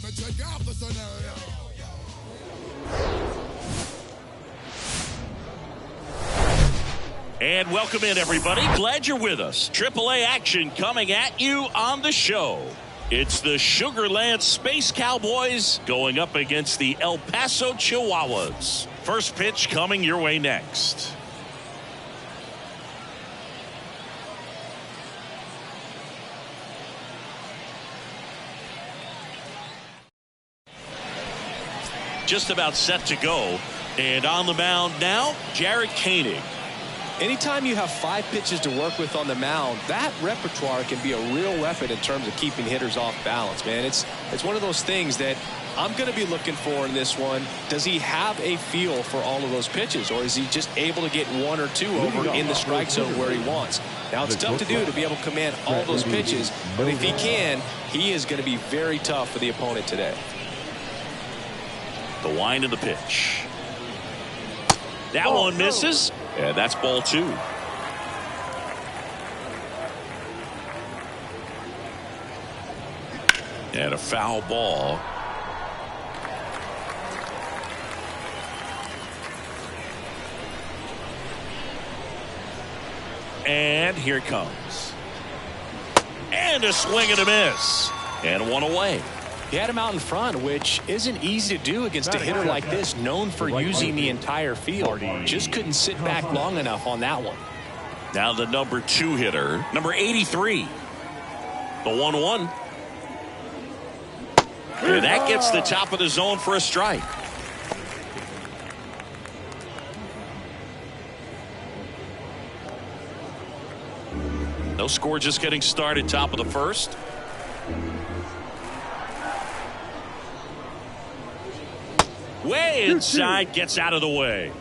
me check out the scenario. And welcome in, everybody. Glad you're with us. AAA action coming at you on the show. It's the Sugar Land Space Cowboys going up against the El Paso Chihuahuas. First pitch coming your way next. Just about set to go. And on the mound now, Jarred Koenig. Anytime you have 5 pitches to work with on the mound, that repertoire can be a real weapon in terms of keeping hitters off balance, man. It's one of those things that I'm going to be looking for in this one. Does he have a feel for all of those pitches, or is he just able to get 1 or 2 over in the strike zone where he wants? Now, it's tough to do to be able to command all those pitches, but if he can, he is going to be very tough for the opponent today. The wind of the pitch. That one misses. And that's ball 2. And a foul ball. And here it comes. And a swing and a miss. And 1 away. He had him out in front, which isn't easy to do against a hitter like this, known for using the entire field. Just couldn't sit back long enough on that one. Now the number 2 hitter, number 83. The 1-1. And that gets the top of the zone for a strike. No score, just getting started, top of the first. Way inside, gets out of the way.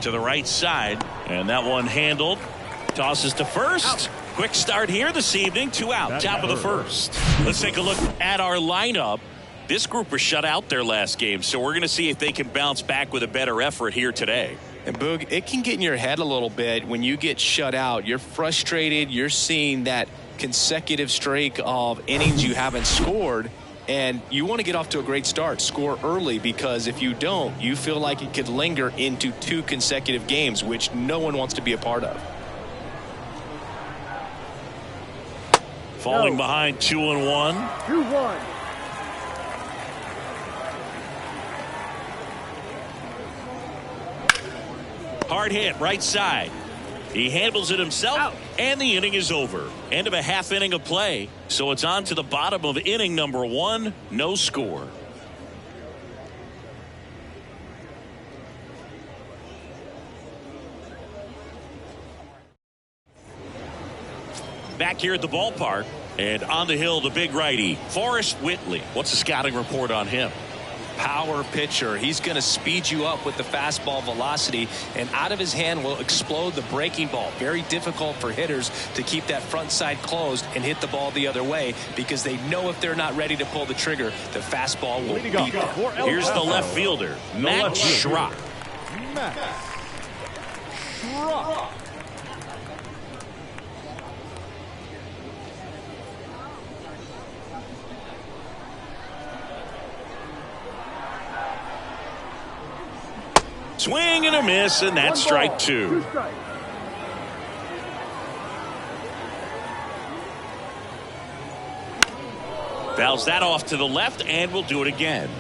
To the right side, and that one handled. Tosses to first. Quick start here this evening. 2 out, top of the first. Let's take a look at our lineup. This group was shut out their last game, so we're going to see if they can bounce back with a better effort here today. And Boog, it can get in your head a little bit when you get shut out. You're frustrated. You're seeing that consecutive streak of innings you haven't scored, and you want to get off to a great start, score early, because if you don't, you feel like it could linger into 2 consecutive games, which no one wants to be a part of. Falling behind 2-1. 2-1. Hard hit, right side. He handles it himself, and the inning is over. End of a half inning of play, so it's on to the bottom of inning number 1. No score. Back here at the ballpark, and on the hill, the big righty, Forrest Whitley. What's the scouting report on him? Power pitcher. He's going to speed you up with the fastball velocity, and out of his hand will explode the breaking ball. Very difficult for hitters to keep that front side closed and hit the ball the other way, because they know if they're not ready to pull the trigger, the fastball will beat them. Here's the left fielder, Matt Schrock. Swing and a miss, and that's strike 2. Fouls that off to the left, and we'll do it again.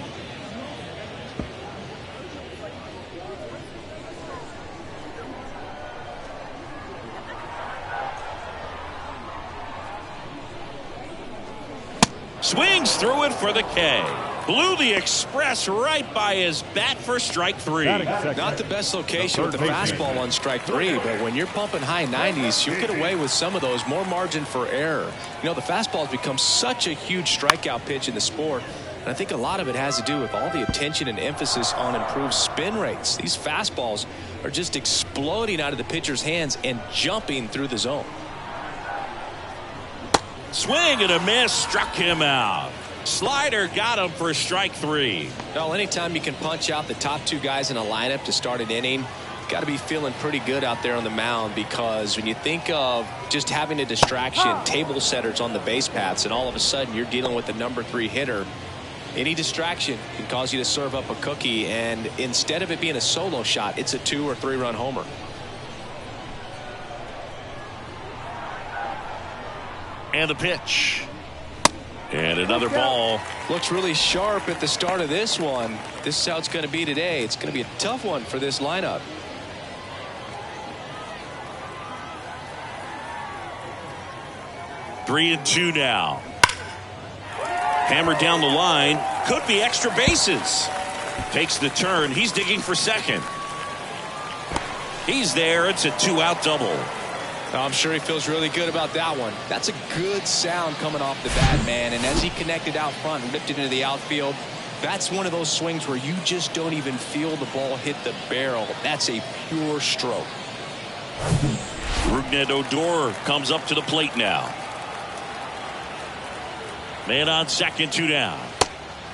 Swings through it for the K. Blew the express right by his bat for strike 3. Not the best location with the fastball on strike 3, but when you're pumping high 90s, you'll get away with some of those. More margin for error. You know, the fastball has become such a huge strikeout pitch in the sport, and I think a lot of it has to do with all the attention and emphasis on improved spin rates. These fastballs are just exploding out of the pitcher's hands and jumping through the zone. Swing and a miss, struck him out. Slider got him for strike 3. Well, anytime you can punch out the top 2 guys in a lineup to start an inning, got to be feeling pretty good out there on the mound, because when you think of just having a distraction, table setters on the base paths, and all of a sudden you're dealing with the number 3 hitter, any distraction can cause you to serve up a cookie, and instead of it being a solo shot, it's a 2 or 3 run homer. And the pitch. And another ball. Looks really sharp at the start of this one. This is how it's going to be today. It's going to be a tough one for this lineup. Three and 2 now. Hammered down the line. Could be extra bases. Takes the turn. He's digging for second. He's there. It's a 2-out double. I'm sure he feels really good about that one. That's a good sound coming off the bat, man. And as he connected out front and ripped it into the outfield, that's one of those swings where you just don't even feel the ball hit the barrel. That's a pure stroke. Rougned Odor comes up to the plate now. Man on second, 2 down.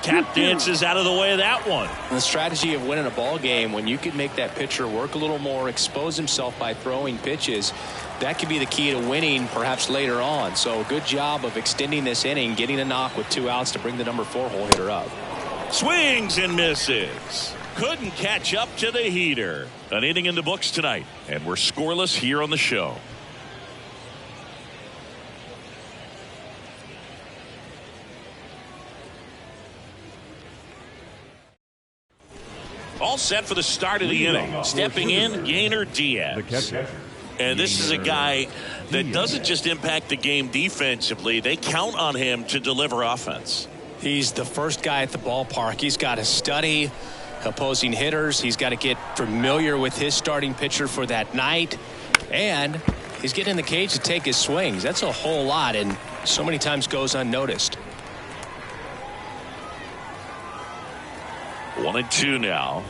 Tap dances out of the way of that one. The strategy of winning a ball game, when you can make that pitcher work a little more, expose himself by throwing pitches, that could be the key to winning perhaps later on. So good job of extending this inning, getting a knock with 2 outs to bring the number 4 hole hitter up. Swings and misses. Couldn't catch up to the heater. An inning in the books tonight, and we're scoreless here on the show. All set for the start of the inning. Stepping in, Yainer Diaz. And this is a guy that doesn't just impact the game defensively. They count on him to deliver offense. He's the first guy at the ballpark. He's got to study opposing hitters. He's got to get familiar with his starting pitcher for that night. And he's getting in the cage to take his swings. That's a whole lot, and so many times goes unnoticed. 1 and 2 now.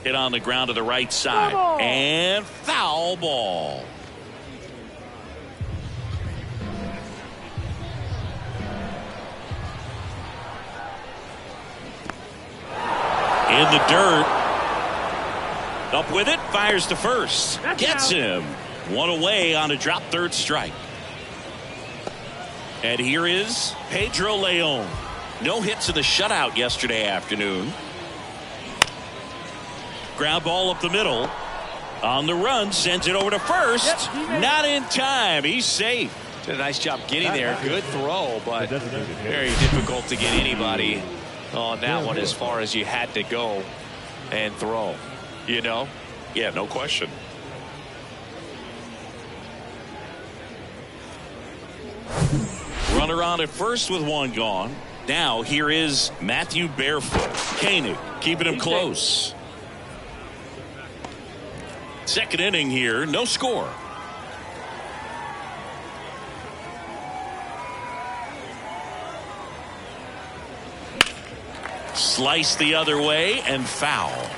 Hit on the ground to the right side. And foul ball. In the dirt. Up with it. Fires to first. Gets him. 1 away on a drop third strike. And here is Pedro Leon. No hits in the shutout yesterday afternoon. Ground ball up the middle. On the run, sends it over to first. Not in time. He's safe. Did a nice job getting there. Good throw, but very difficult to get anybody on that one as far as you had to go and throw. You know? Yeah, no question. Runner on at first with 1 gone. Now here is Matthew Barefoot. Koenig keeping him close. Second inning here, no score. Slice the other way and foul.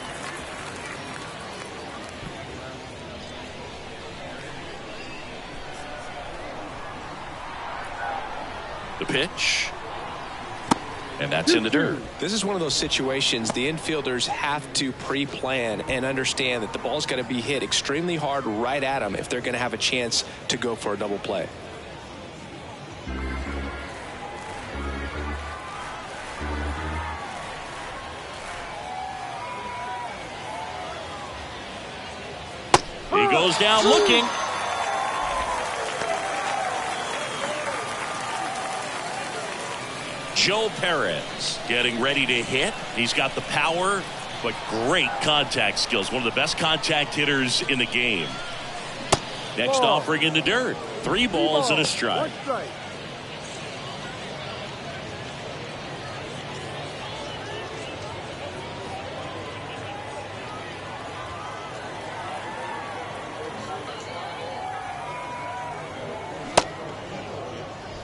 The pitch. And that's in the dirt. This is one of those situations the infielders have to pre-plan and understand that the ball's got to be hit extremely hard right at them if they're going to have a chance to go for a double play. He goes down looking. Joe Perez getting ready to hit. He's got the power, but great contact skills. One of the best contact hitters in the game. Next offering in the dirt. 3 balls and a strike.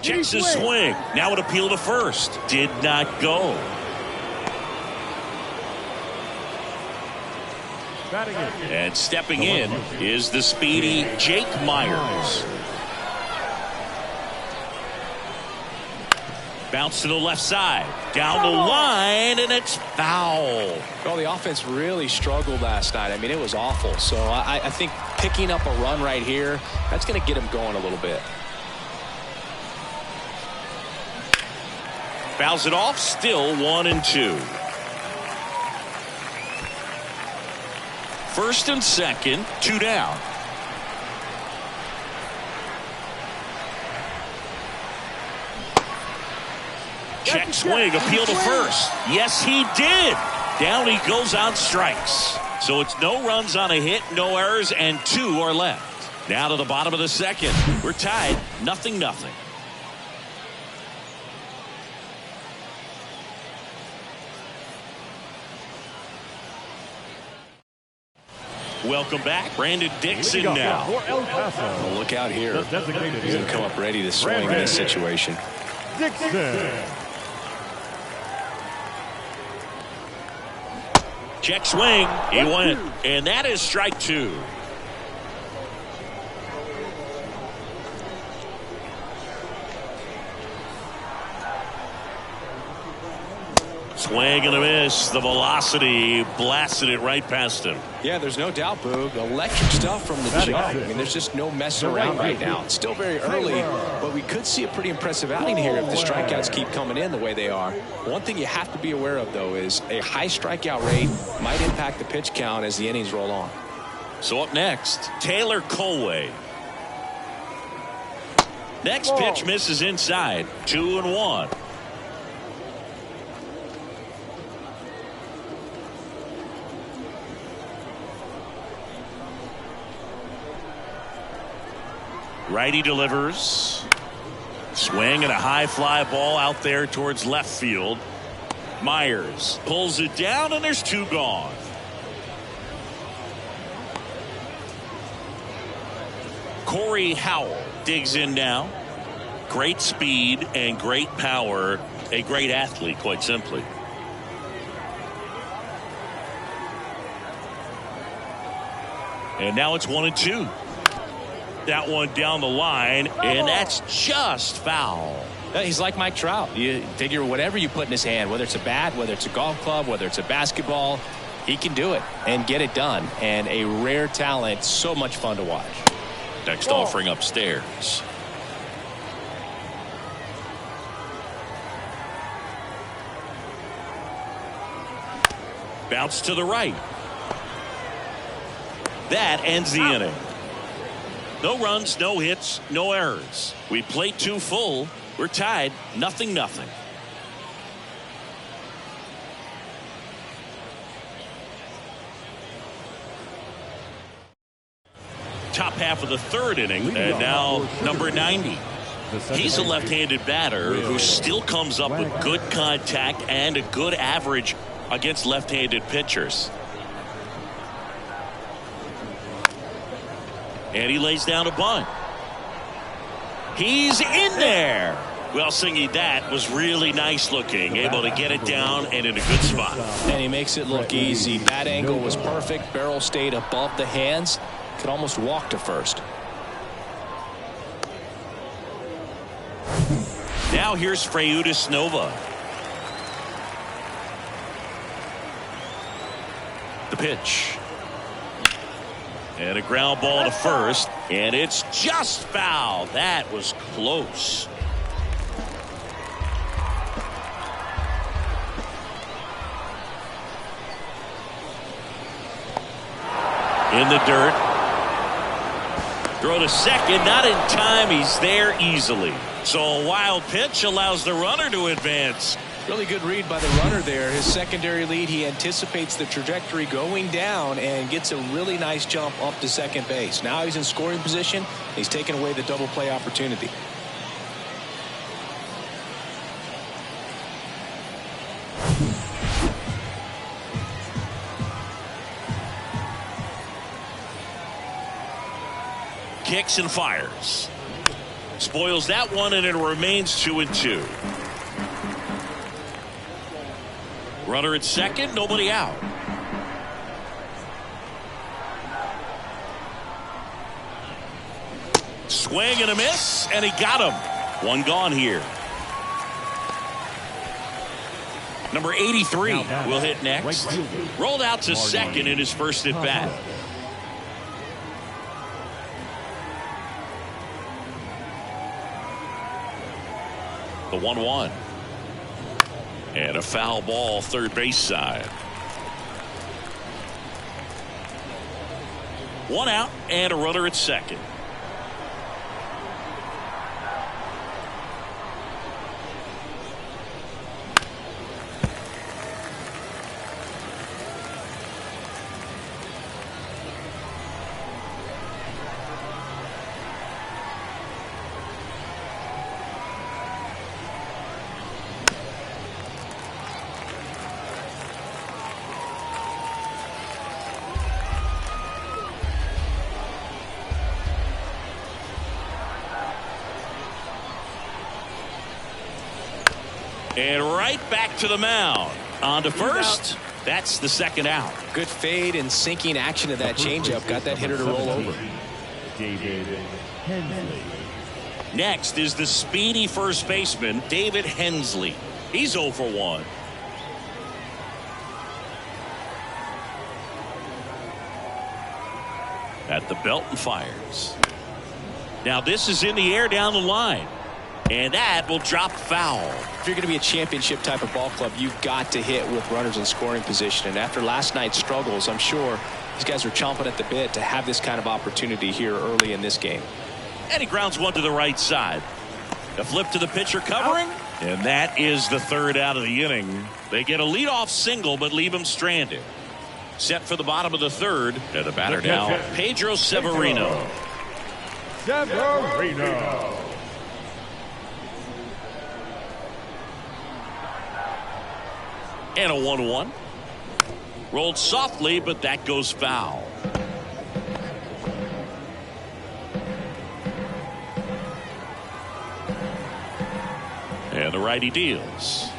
Checks his swing. Now it appeal to first. Did not go. And stepping in is the speedy Jake Myers. Bounce to the left side. Down the line, and it's foul. Well, the offense really struggled last night. I mean, it was awful. So I think picking up a run right here, that's going to get them going a little bit. Fouls it off, still 1-2. First and second, 2 down. Check swing, appeal to first. Yes, he did. Down he goes on strikes. So it's no runs on a hit, no errors, and 2 are left. Now to the bottom of the second. We're tied, 0-0. Welcome back. Brandon Dixon now. Well, look out here. He's going to come up ready to swing in this situation. Dixon. Check swing. He went. And that is strike 2. Swing and a miss. The velocity blasted it right past him. Yeah, there's no doubt, Boog. Electric stuff from the jump. I mean, there's just no messing around right now. It's still very early, but we could see a pretty impressive outing here if the strikeouts keep coming in the way they are. One thing you have to be aware of, though, is a high strikeout rate might impact the pitch count as the innings roll on. So up next, Taylor Colway. Next pitch misses inside. 2-1. Righty delivers. Swing and a high fly ball out there towards left field. Myers pulls it down, and there's 2 gone. Corey Howell digs in now. Great speed and great power. A great athlete, quite simply. And now it's 1-2. That one down the line, and that's just foul. He's like Mike Trout. You figure whatever you put in his hand, whether it's a bat, whether it's a golf club, whether it's a basketball, he can do it and get it done. And a rare talent, so much fun to watch. Next offering upstairs. Bounce to the right. That ends the inning. No runs, no hits, no errors. We played 2 full. We're tied, 0-0. Top half of the 3rd inning, and now number 90. He's a left-handed batter who still comes up with good contact and a good average against left-handed pitchers. And he lays down a bunt. He's in there. Well, Singy, that was really nice looking. Able to get it down and in a good spot. And he makes it look easy. Bat angle was perfect. Barrel stayed above the hands. Could almost walk to first. Now here's Freudis Nova. The pitch. And a ground ball to first, and it's just foul. That was close. In the dirt. Throw to second, not in time. He's there easily. So a wild pitch allows the runner to advance. Really good read by the runner there. His secondary lead, he anticipates the trajectory going down and gets a really nice jump up to second base. Now he's in scoring position. He's taken away the double play opportunity. Kicks and fires. Spoils that one, and it remains 2-2. Runner at second, nobody out. Swing and a miss, and he got him. One gone here. Number 83 will hit next. Rolled out to second in his first at bat. The 1-1. And a foul ball third base side. One out and a runner at second. And right back to the mound. On to first. That's the second out. Good fade and sinking action of that changeup. Got that hitter to roll over. David Hensley. Next is the speedy first baseman, David Hensley. He's 0 for 1. At the belt and fires. Now this is in the air down the line. And that will drop foul. If you're going to be a championship type of ball club, you've got to hit with runners in scoring position. And after last night's struggles, I'm sure these guys are chomping at the bit to have this kind of opportunity here early in this game. And he grounds one to the right side. A flip to the pitcher covering. And that is the third out of the inning. They get a leadoff single but leave him stranded. Set for the bottom of the third. And the batter now, Pedro Severino. Severino. And a 1-1. Rolled softly, but that goes foul. And the righty deals.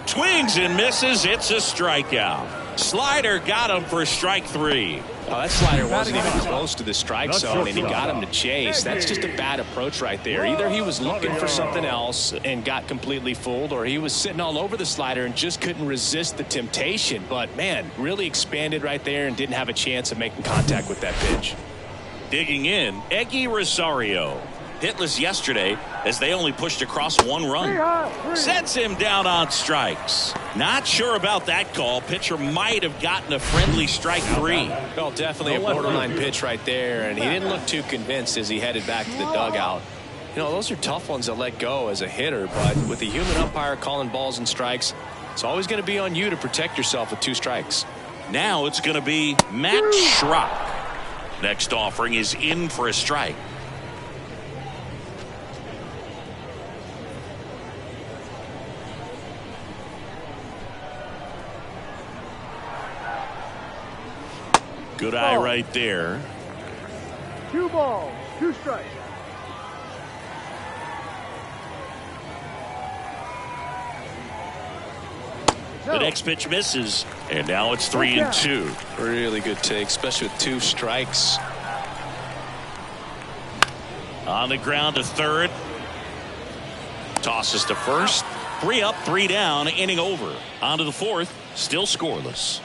Swings and misses. It's a strikeout. Slider got him for strike 3. Oh, that slider wasn't even close to the strike zone, and he got him to chase. That's just a bad approach right there. Either he was looking for something else and got completely fooled, or he was sitting all over the slider and just couldn't resist the temptation. But, man, really expanded right there and didn't have a chance of making contact with that pitch. Digging in, Eggy Rosario. Hitless yesterday as they only pushed across 1 run. Sets him down on strikes. Not sure about that call. Pitcher might have gotten a friendly strike 3. Well, definitely a borderline pitch right there, and he didn't look too convinced as he headed back to the dugout. You know, those are tough ones to let go as a hitter, but with the human umpire calling balls and strikes, it's always going to be on you to protect yourself with 2 strikes. Now it's going to be Matt Schrock. Next offering is in for a strike. Good eye right there. 2 balls, 2 strikes. The next pitch misses, and now it's 3-2. Really good take, especially with 2 strikes. On the ground to third. Tosses to first. 3 up, 3 down, inning over. On to the fourth, still scoreless.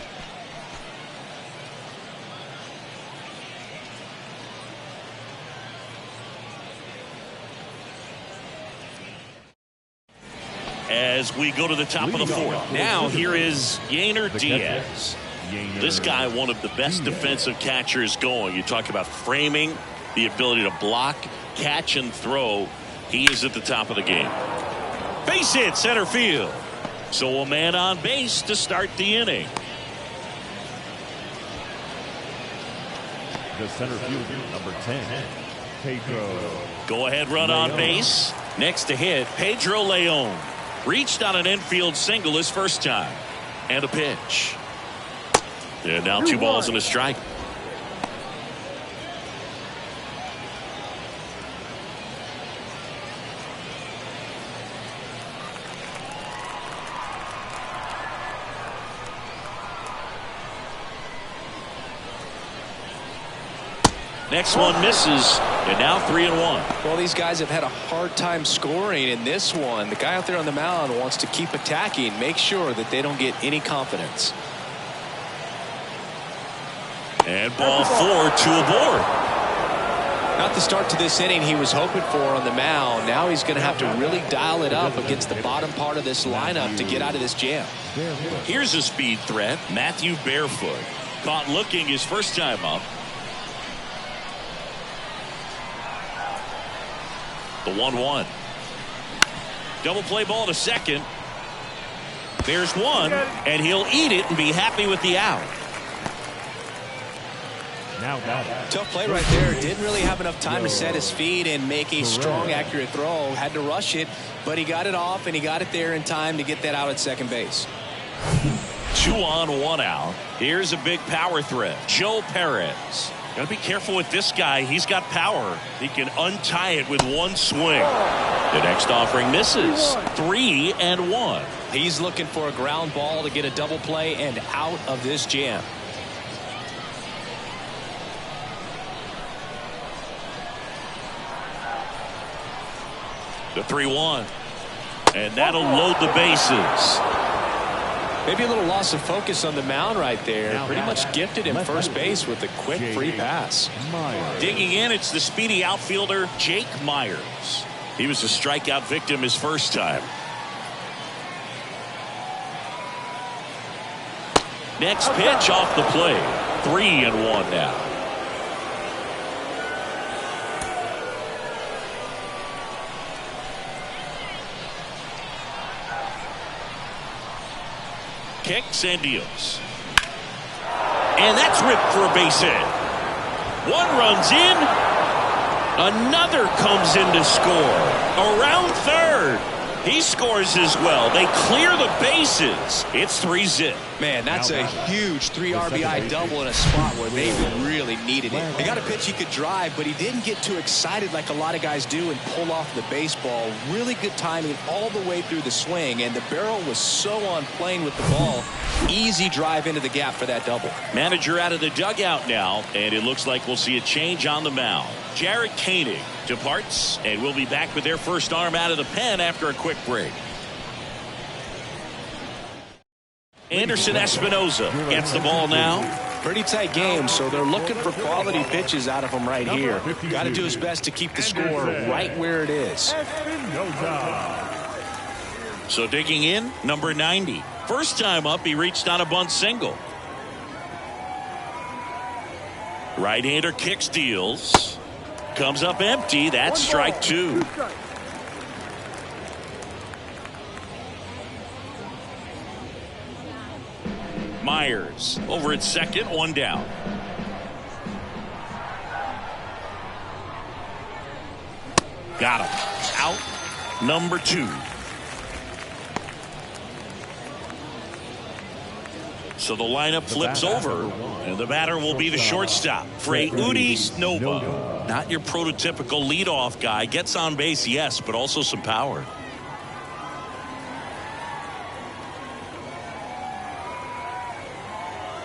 As we go to the top of the fourth. Now here is Yainer Diaz. This guy, one of the best defensive catchers going. You talk about framing, the ability to block, catch, and throw. He is at the top of the game. Base hit center field. So a man on base to start the inning. The center fielder, number 10, Pedro. Go ahead run on base. Next to hit, Pedro Leon. Reached on an infield single his first time. And a pitch. And now 2 balls and a strike. Next one misses, and now 3-1. Well, these guys have had a hard time scoring in this one. The guy out there on the mound wants to keep attacking, make sure that they don't get any confidence. And ball 4, 2 aboard. Not the start to this inning he was hoping for on the mound. Now he's going to have to really dial it up against the bottom part of this lineup to get out of this jam. Here's a speed threat, Matthew Barefoot. Caught looking his first time up. The 1-1. Double play ball to second. There's one, and he'll eat it and be happy with the out. Now tough play right there. Didn't really have enough time to set his feet and make a strong, accurate throw. Had to rush it, but he got it off, and he got it there in time to get that out at second base. 2 on, 1 out. Here's a big power threat, Joe Perez. Gotta be careful with this guy. He's got power. He can untie it with one swing. The next offering misses. 3-1. He's looking for a ground ball to get a double play and out of this jam. The 3-1. And that'll load the bases. Maybe a little loss of focus on the mound right there. Pretty much gifted him first base with a quick free pass. Digging in, it's the speedy outfielder Jake Myers. He was a strikeout victim his first time. Next pitch off the plate. 3-1 now. Kicks and deals. And that's ripped for a base hit. One runs in. Another comes in to score. Around third. He scores as well. They clear the bases. It's 3-zip. Man, that's a huge 3 RBI double in a spot where they really needed it. They got a pitch he could drive, but he didn't get too excited like a lot of guys do and pull off the baseball. Really good timing all the way through the swing, and the barrel was so on plane with the ball. Easy drive into the gap for that double. Manager out of the dugout now, and it looks like we'll see a change on the mound. Jarrett Koenig departs, and we'll be back with their first arm out of the pen after a quick break. Anderson Espinoza gets the ball now. Pretty tight game, so they're looking for quality pitches out of him right here. Got to do his best to keep the score right where it is. So digging in, number 90. First time up, he reached on a bunt single. Right-hander kicks, deals. Comes up empty. That's strike 2. Myers over at second, 1 down. Got him. Out number 2. So the lineup flips over, and the batter will be the shortstop, Freudi Nova. Not your prototypical leadoff guy. Gets on base, yes, but also some power.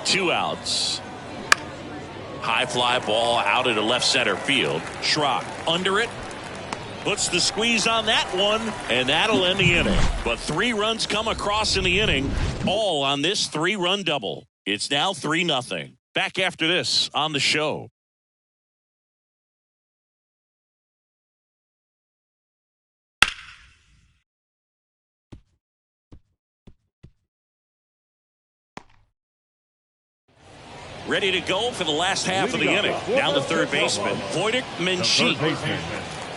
Two outs. High fly ball out into left center field. Schrock under it. Puts the squeeze on that one, and that'll end the inning. But 3 runs come across in the inning, all on this 3-run double. It's now 3-0. Back after this on the show. Ready to go for the last half of the inning. Down the third baseman, Wojtek Menchik.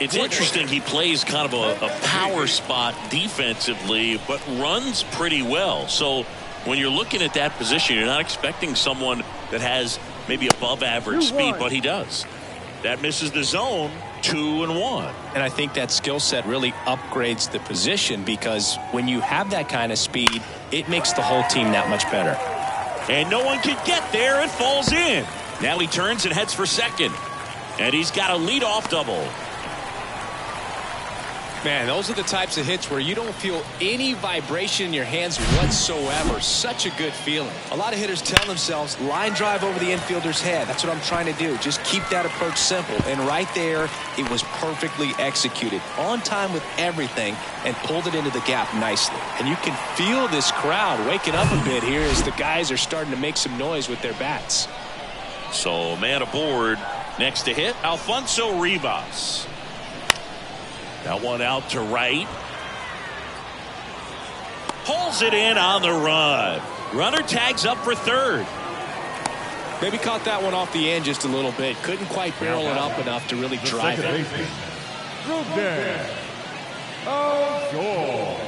It's interesting, he plays kind of a power spot defensively, but runs pretty well. So when you're looking at that position, you're not expecting someone that has maybe above average speed, but he does. That misses the zone. 2-1. And I think that skill set really upgrades the position, because when you have that kind of speed, it makes the whole team that much better. And no one can get there. It falls in. Now he turns and heads for second. And he's got a leadoff double. Man, those are the types of hits where you don't feel any vibration in your hands whatsoever. Such a good feeling. A lot of hitters tell themselves, line drive over the infielder's head. That's what I'm trying to do. Just keep that approach simple. And right there, it was perfectly executed. On time with everything and pulled it into the gap nicely. And you can feel this crowd waking up a bit here as the guys are starting to make some noise with their bats. So man aboard. Next to hit, Alfonso Rivas. That one out to right. Pulls it in on the run. Runner tags up for third. Maybe caught that one off the end just a little bit. Couldn't quite barrel it up enough to really drive it. Oh, goal.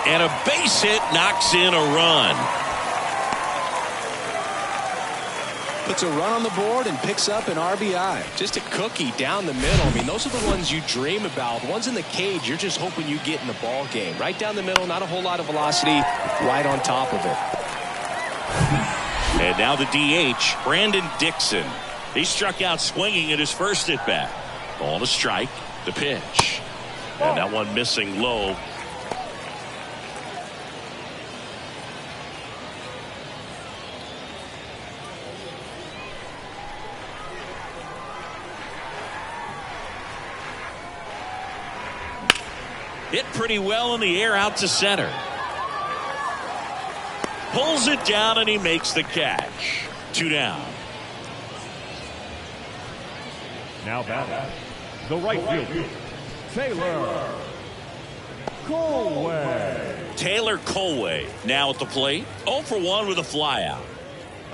And a base hit knocks in a run. Puts a run on the board and picks up an RBI. Just a cookie down the middle. I mean, those are the ones you dream about. Ones in the cage, you're just hoping you get in the ball game. Right down the middle, not a whole lot of velocity, right on top of it. And now the DH, Brandon Dixon. He struck out swinging at his first at bat. On a strike, the pitch. And that one missing low. Hit pretty well in the air out to center. Pulls it down and he makes the catch. 2 down. Now batting, the right fielder, Taylor Colway. Taylor Colway now at the plate. 0 for 1 with a flyout.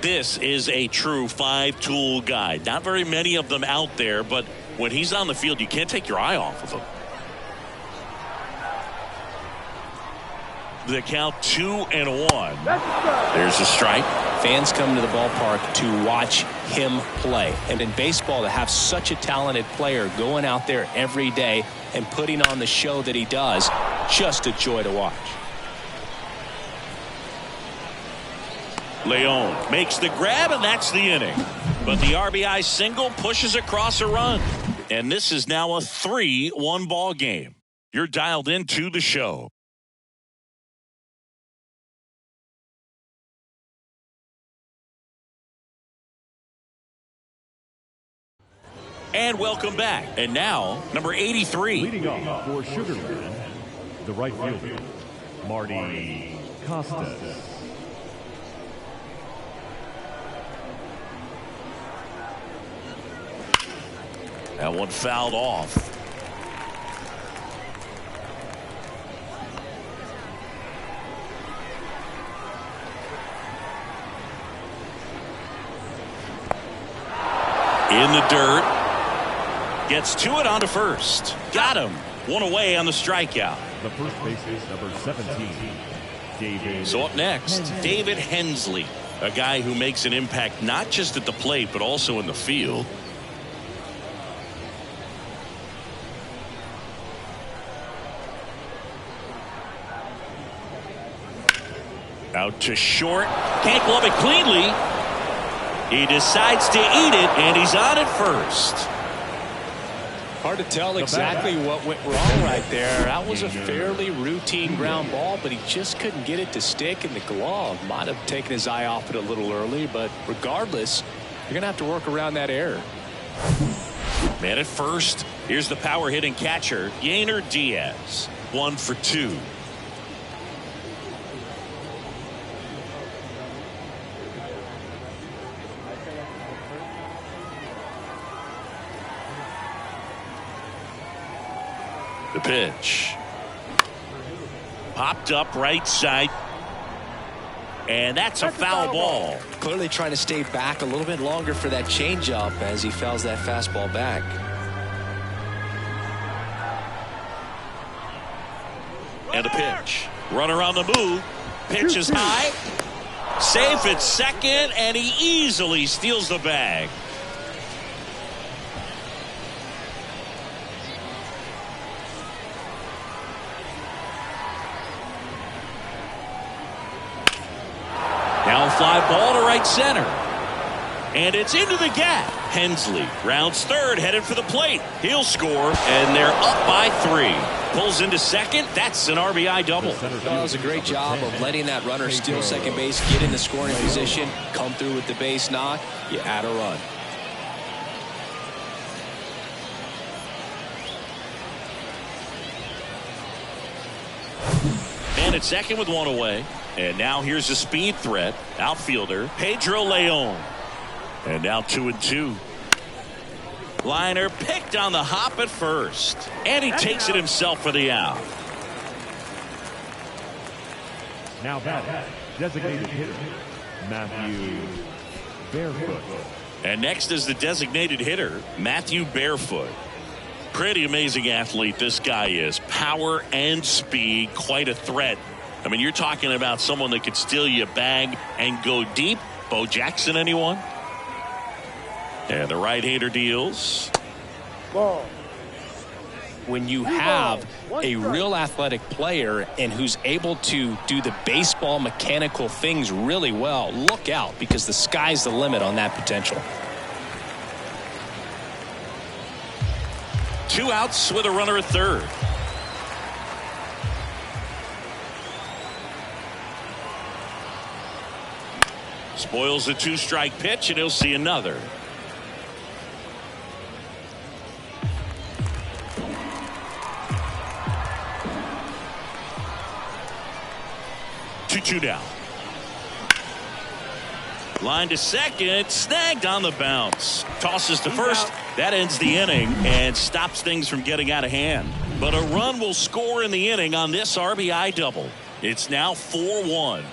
This is a true 5-tool guy. Not very many of them out there, but when he's on the field, you can't take your eye off of him. The count 2-1. There's a strike. Fans come to the ballpark to watch him play. And in baseball, to have such a talented player going out there every day and putting on the show that he does, just a joy to watch. Leon makes the grab, and that's the inning. But the RBI single pushes across a run. And this is now a 3-1 ball game. You're dialed into the show. And welcome back. And now, number 83. Leading off for Sugarland, the right fielder, Marty Costas. That one fouled off. In the dirt. Gets to it onto first. Got him. One away on the strikeout. The first baseman, number 17, David. So up next, Hensley. David Hensley, a guy who makes an impact not just at the plate but also in the field. Out to short. Can't glove it cleanly. He decides to eat it, and he's on at first. Hard to tell exactly what went wrong right there. That was a fairly routine ground ball, but he just couldn't get it to stick in the glove. Might have taken his eye off it a little early, but regardless, you're going to have to work around that error. Man at first. Here's the power hitting catcher, Yainer Diaz. 1 for 2. The pitch. Popped up right side. And that's a foul ball. Clearly trying to stay back a little bit longer for that changeup as he fouls that fastball back. And a pitch. Runner on the move. Pitch is high. Safe at second, and he easily steals the bag. Now a fly ball to right center. And it's into the gap. Hensley rounds third, headed for the plate. He'll score, and they're up by 3. Pulls into second. That's an RBI double. That was a great job of letting that runner steal second base, get in the scoring position, come through with the base knock. You add a run. And at second with 1 away. And now here's a speed threat. Outfielder Pedro Leon. And now 2-2. Liner picked on the hop at first. And he takes it himself for the out. Now batting, designated hitter, Matthew Barefoot. And next is the designated hitter, Matthew Barefoot. Pretty amazing athlete this guy is. Power and speed, quite a threat. I mean, you're talking about someone that could steal you a bag and go deep. Bo Jackson, anyone? And the right-hander deals. When you have a real athletic player and who's able to do the baseball mechanical things really well, look out, because the sky's the limit on that potential. 2 outs with a runner at third. Spoils the 2-strike pitch, and he'll see another. Two down. Line to second, snagged on the bounce. Tosses to first. That ends the inning and stops things from getting out of hand. But a run will score in the inning on this RBI double. It's now 4-1.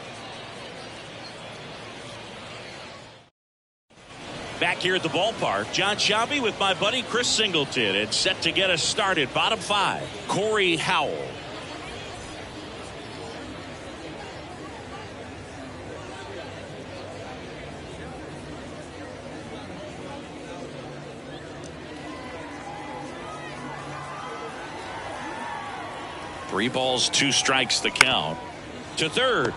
Back here at the ballpark, John Shabby with my buddy Chris Singleton. It's set to get us started. Bottom 5, Corey Howell. Three balls, 2 strikes the count. To third.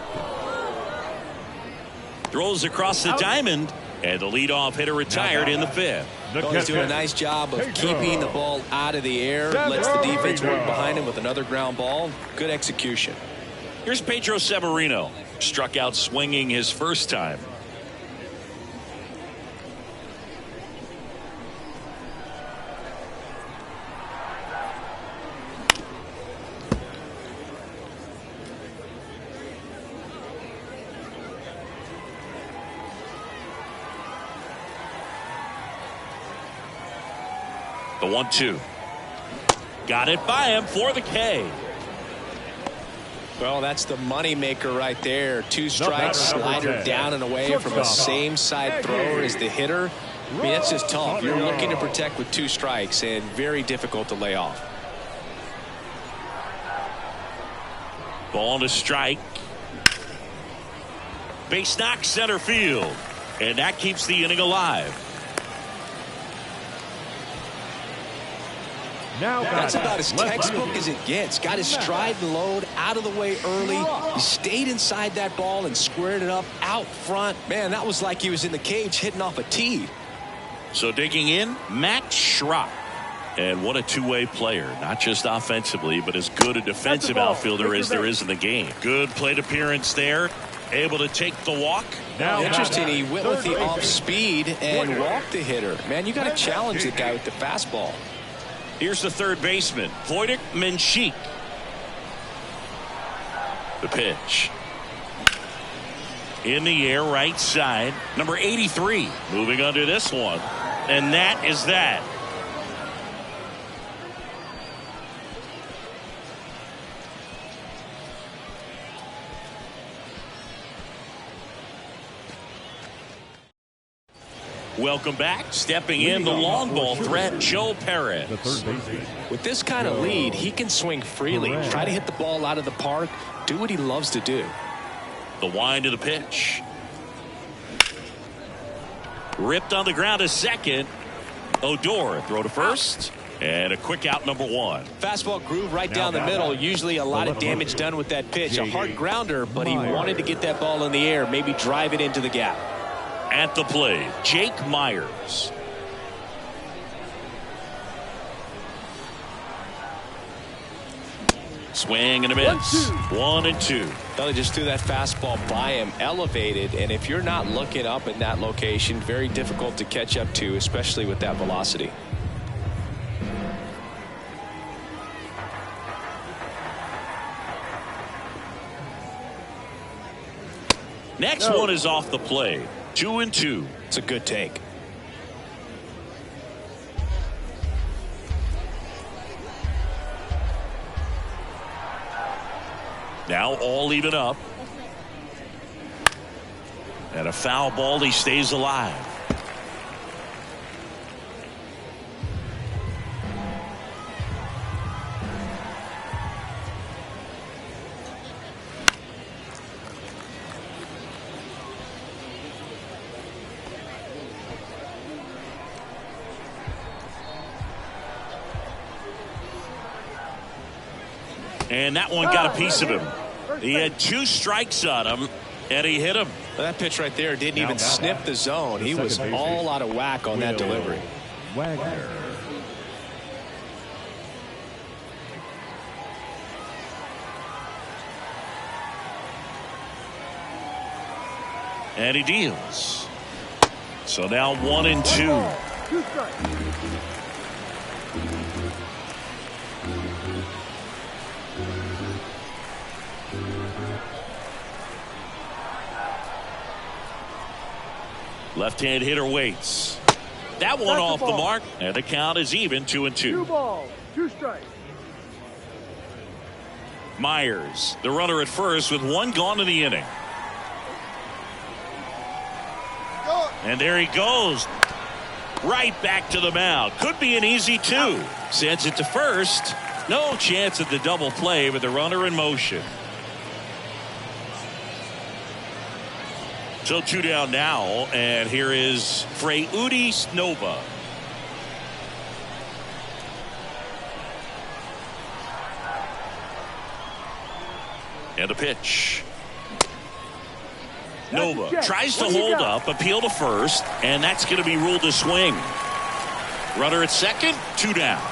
Throws across the diamond. And the leadoff hitter retired in the 5th. He's doing a nice job of keeping the ball out of the air. Lets the defense work behind him with another ground ball. Good execution. Here's Pedro Severino. Struck out swinging his first time. The 1-2. Got it by him for the K. Well, that's the money maker right there. 2 strikes, slider down and away from a same side thrower as the hitter. I mean, that's just tough. You're looking to protect with 2 strikes and very difficult to lay off. Ball to strike. Base knock center field. And that keeps the inning alive. That's about as textbook as it gets. Got his stride and load out of the way early. He stayed inside that ball and squared it up out front. Man, that was like he was in the cage hitting off a tee. So digging in, Matt Schrock. And what a two-way player. Not just offensively, but as good a defensive outfielder as there is in the game. Good plate appearance there. Able to take the walk. Now, interesting, he went with the off speed and walked the hitter. Man, you got to challenge the guy with the fastball. Here's the third baseman, Wojtek Menchik. The pitch. In the air, right side. Number 83 moving under this one. And that is that. Welcome back. Stepping in the long ball threat, Joe Perez. With this kind of lead, he can swing freely. Try to hit the ball out of the park. Do what he loves to do. The wind of the pitch. Ripped on the ground to second. Odor throw to first. And a quick out, number 1. Fastball groove right down the middle. Usually a lot of damage done with that pitch. A hard grounder, but he wanted to get that ball in the air, maybe drive it into the gap. At the plate, Jake Myers. Swing and a miss. 1-2. Well, they just threw that fastball by him, elevated, and if you're not looking up in that location, very difficult to catch up to, especially with that velocity. Next one is off the plate. 2-2. It's a good take. Now all even up. And a foul ball, he stays alive. And that one got a piece of him. He had 2 strikes on him, and he hit him. Well, that pitch right there didn't even snip the zone. He was all out of whack on that delivery. Wagner. And he deals. So now 1-2. 2 strikes. Left-hand hitter waits. That one off the mark, and the count is even, 2-2. 2 balls, 2 strikes. Myers, the runner at first with 1 gone in the inning. And there he goes. Right back to the mound. Could be an easy 2. Sends it to first. No chance at the double play with the runner in motion. So 2 down now, and here is Freudy Snova. And a pitch. Nova tries to hold up, appeal to first, and that's going to be ruled a swing. Runner at second, 2 down.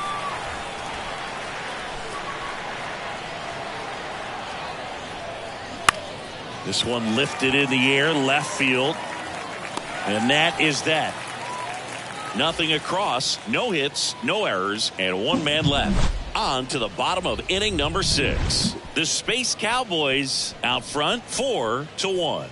This one lifted in the air, left field. And that is that. Nothing across, no hits, no errors, and 1 man left. On to the bottom of inning number 6. The Space Cowboys out front, 4-1.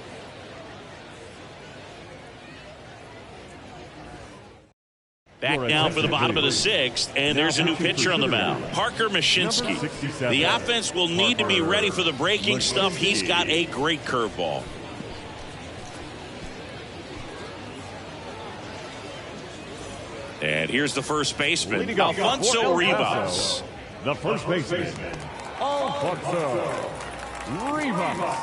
Back now for the bottom of the 6th, and there's a new pitcher on the mound, Parker Mashinsky. The offense will need to be ready for the breaking stuff. He's got a great curveball. And here's the first baseman, Alfonso Rivas. The first baseman, Alfonso Rivas.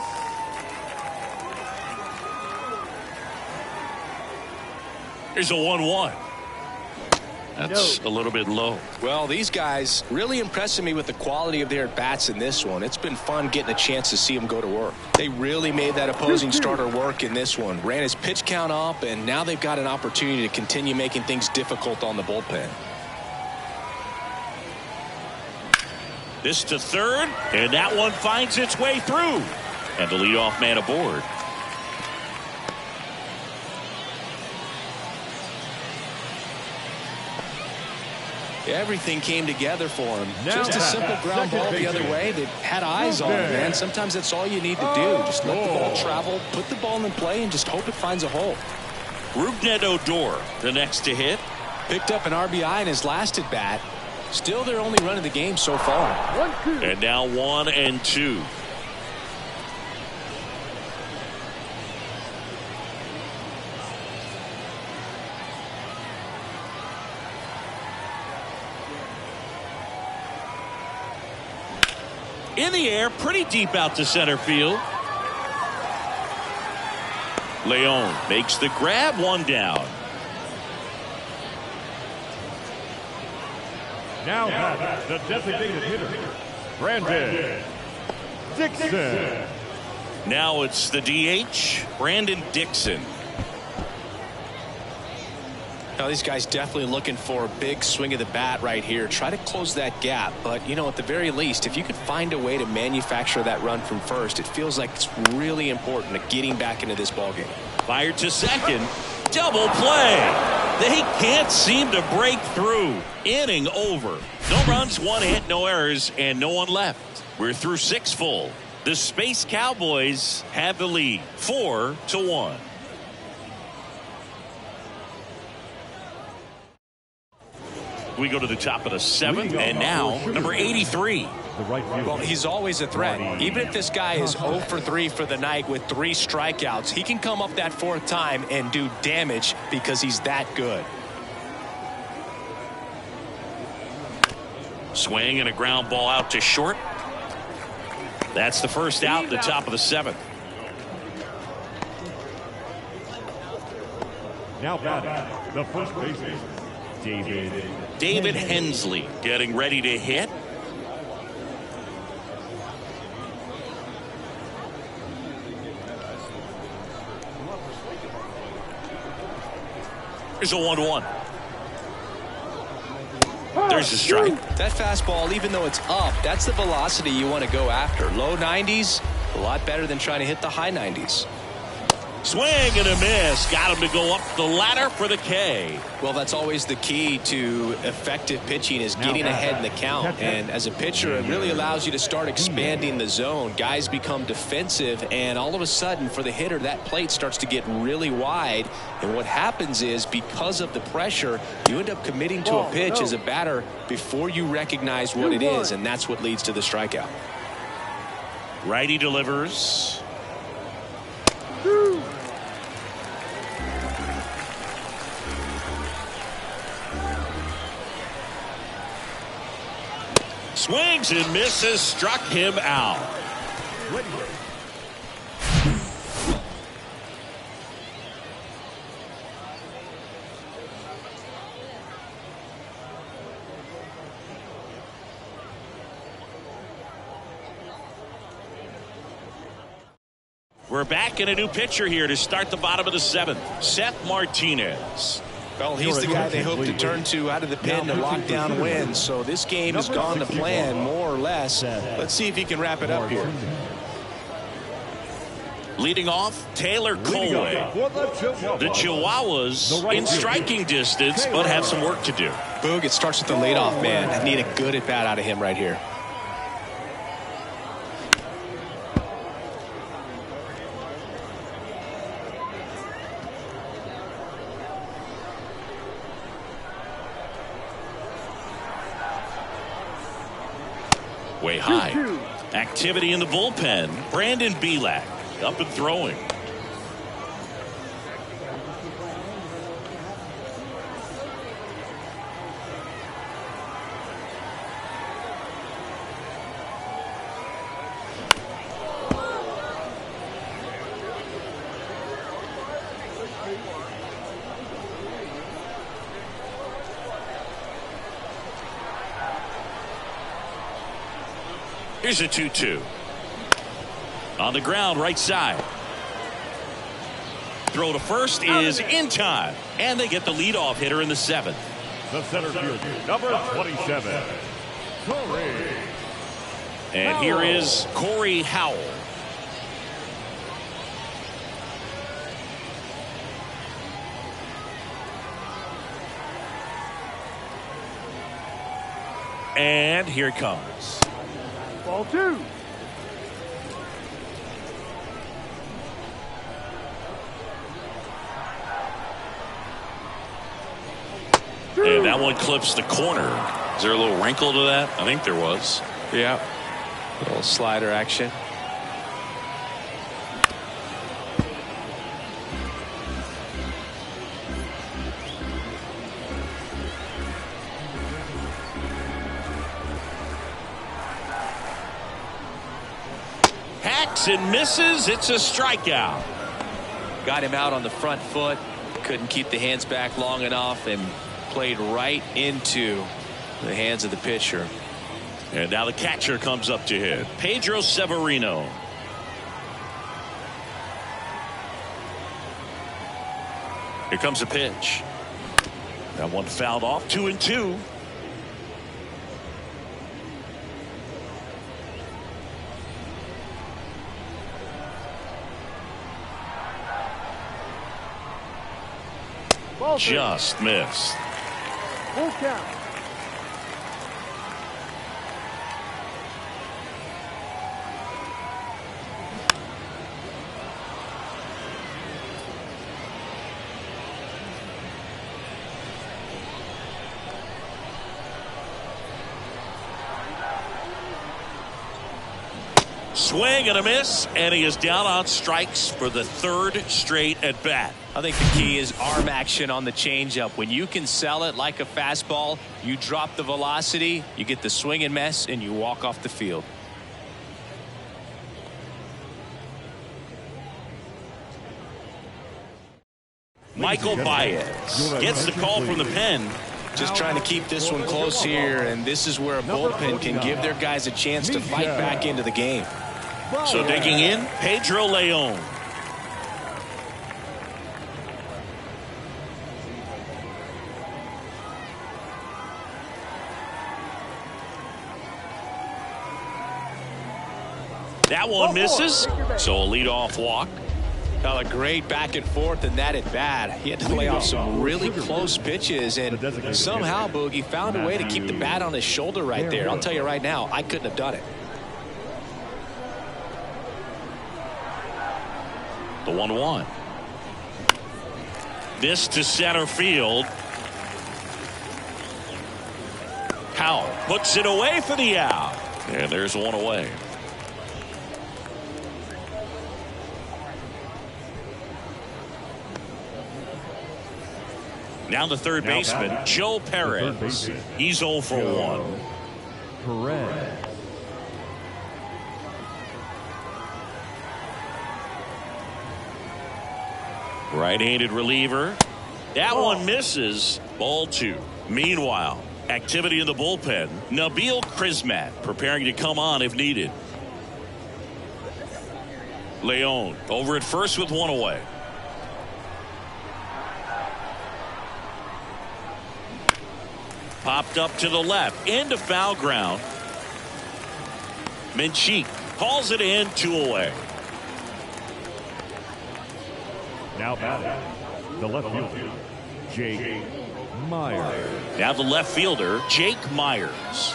Here's a 1-1. That's a little bit low. Well, these guys really impressing me with the quality of their at-bats in this one. It's been fun getting a chance to see them go to work. They really made that opposing starter work in this one. Ran his pitch count up, and now they've got an opportunity to continue making things difficult on the bullpen. This to third, and that one finds its way through. And the leadoff man aboard. Everything came together for him. Just a simple ground ball the other way that had eyes on it, man. Sometimes that's all you need to do. Just let the ball travel, put the ball in play, and just hope it finds a hole. Rougned Odor, the next to hit. Picked up an RBI in his last at bat. Still their only run of the game so far. 1-2. And now 1-2. In the air, pretty deep out to center field. Leon makes the grab, 1 down. Now that's the designated hitter, Brandon Dixon. Now it's the DH, Brandon Dixon. Now these guys definitely looking for a big swing of the bat right here. Try to close that gap. But, you know, at the very least, if you could find a way to manufacture that run from first, it feels like it's really important to getting back into this ballgame. Fired to second. Double play. They can't seem to break through. Inning over. No runs, 1 hit, no errors, and no one left. We're through 6 full. The Space Cowboys have the lead, 4-1. We go to the top of the 7th, and now number 83. Well, he's always a threat. Even if this guy is 0 for 3 for the night with 3 strikeouts, he can come up that 4th time and do damage because he's that good. Swing and a ground ball out to short. That's the first out, the top of the 7th. Now batting, the first baseman, David Hensley getting ready to hit. There's a 1-1. There's a strike. That fastball, even though it's up, that's the velocity you want to go after. Low 90s, a lot better than trying to hit the high 90s. Swing and a miss. Got him to go up the ladder for the K. Well, that's always the key to effective pitching is getting ahead in the count. And as a pitcher, it really allows you to start expanding the zone. Guys become defensive, and all of a sudden, for the hitter, that plate starts to get really wide. And what happens is, because of the pressure, you end up committing to a pitch as a batter before you recognize what it is, and that's what leads to the strikeout. Righty delivers. Swings and misses, struck him out. We're back in a new pitcher here to start the bottom of the 7th. Seth Martinez. Well, he's the guy they hope to turn to out of the pen to lock down wins. So this game has gone to plan, more or less. Let's see if he can wrap it up here. Leading off, Taylor Colway. The Chihuahuas in striking distance, but have some work to do. Boog, it starts with the leadoff man. I need a good at-bat out of him right here. Way high. Activity in the bullpen. Brandon Belak up and throwing. Here's a 2-2. On the ground, right side. Throw to first is in time. And they get the leadoff hitter in the 7th. the center fielder, number 27, Corey. And here is Corey Howell. And here it comes. Ball two. And that one clips the corner. Is there a little wrinkle to that? I think there was. Yeah. A little slider action. Hacks and misses. It's a strikeout. Got him out on the front foot. Couldn't keep the hands back long enough and played right into the hands of the pitcher. And now the catcher comes up to hit. Pedro Severino. Here comes the pitch. That one fouled off. 2-2. Just missed. Full count. Swing and a miss, and he is down on strikes for the third straight at bat. I think the key is arm action on the changeup. When you can sell it like a fastball, you drop the velocity, you get the swing and miss, and you walk off the field. Michael Baez gets the call from the pen. Just trying to keep this one close here, and this is where a bullpen can give their guys a chance to fight back into the game. So digging in, Pedro Leon. That one misses, so a leadoff walk. A great back and forth in that at bat. He had to lay off some really close pitches, and somehow Boogie found a way to keep the bat on his shoulder right there. I'll tell you right now, I couldn't have done it. The 1-1. This to center field. Howell puts it away for the out. And there's one away. Now the third baseman, Joe Perez. He's 0 for 1. Perez. Right-handed reliever. That one misses. Ball 2. Meanwhile, activity in the bullpen. Nabil Crismatt preparing to come on if needed. Leon over at first with one away. Popped up to the left into foul ground. Minchik calls it in, 2 away. Now batting, the left fielder, Jake Myers. Now the left fielder, Jake Myers.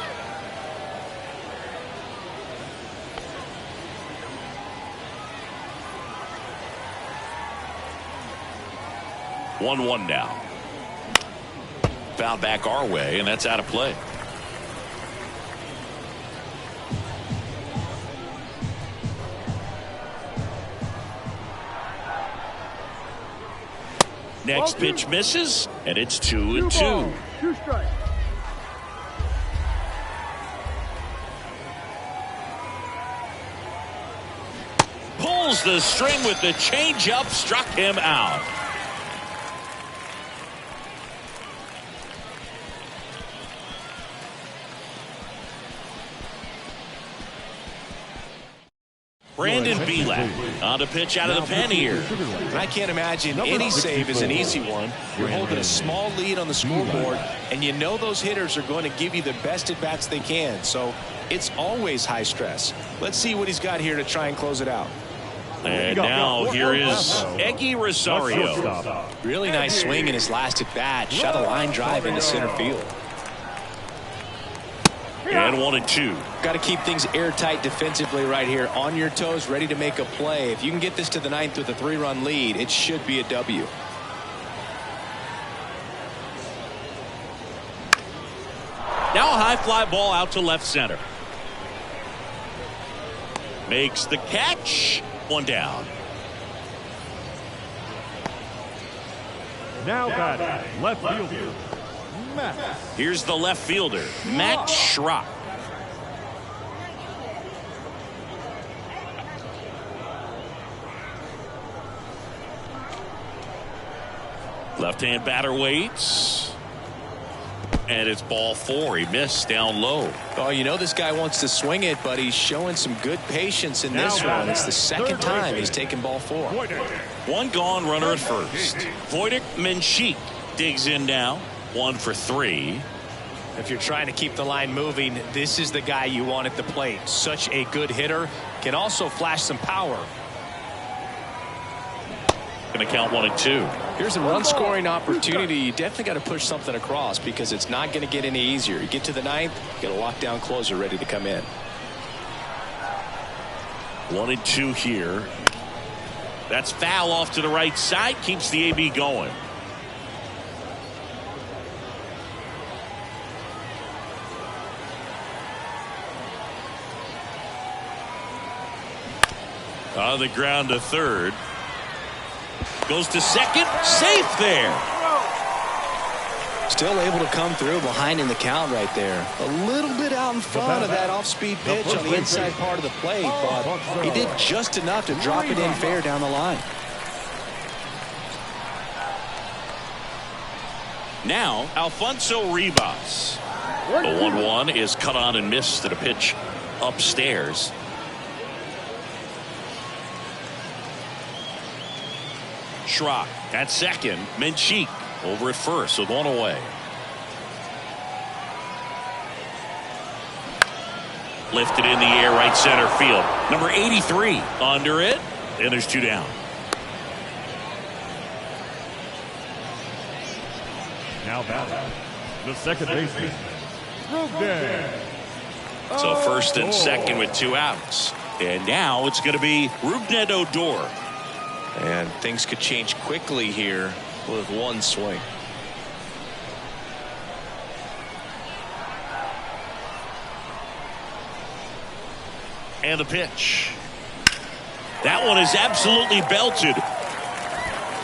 One now. Foul back our way, and that's out of play. Next pitch misses, and it's 2-2. 2 strikes. Pulls the string with the changeup, struck him out. Brandon Bielak on to pitch out of the pen here. I can't imagine any save is an easy one. You're holding a small lead on the scoreboard, and you know those hitters are going to give you the best at bats they can. So it's always high stress. Let's see what he's got here to try and close it out. And now here is Eggy Rosario. Really nice swing in his last at bat. Shot a line drive into center field. And 1-2. Got to keep things airtight defensively right here. On your toes, ready to make a play. If you can get this to the 9th with a 3-run lead, it should be a W. Now a high fly ball out to left center. Makes the catch. 1 down. Now batting, left fielder, Matt. Here's the left fielder, Matt Schrock. Left-hand batter waits. And it's ball 4. He missed down low. Oh, you know this guy wants to swing it, but he's showing some good patience in this one. It's the second time he's taken ball 4. One gone, runner at first. Wojtek Menchik digs in now. 1 for 3. If you're trying to keep the line moving, this is the guy you want at the plate. Such a good hitter. Can also flash some power. Going to count 1 and 2. Here's a run-scoring opportunity. You definitely got to push something across because it's not going to get any easier. You get to the 9th, you got a lockdown closer ready to come in. 1 and 2 here. That's foul off to the right side. Keeps the AB going. On the ground to third. Goes to second. Safe there. Still able to come through behind in the count right there. A little bit out in front of that off-speed pitch on the inside part of the plate, but he did just enough to drop it in fair down the line. Now, Alfonso Ribas. The 1-1 is cut on and missed at a pitch upstairs. Schrock at second. Menchik over at first with 1 away. Lifted in the air, right center field. Number 83 under it, and there's 2 down. Now batting, the second baseman, Rugden. So first and second with 2 outs. And now it's going to be Rugden Odor. And things could change quickly here with 1 swing. And the pitch. That one is absolutely belted.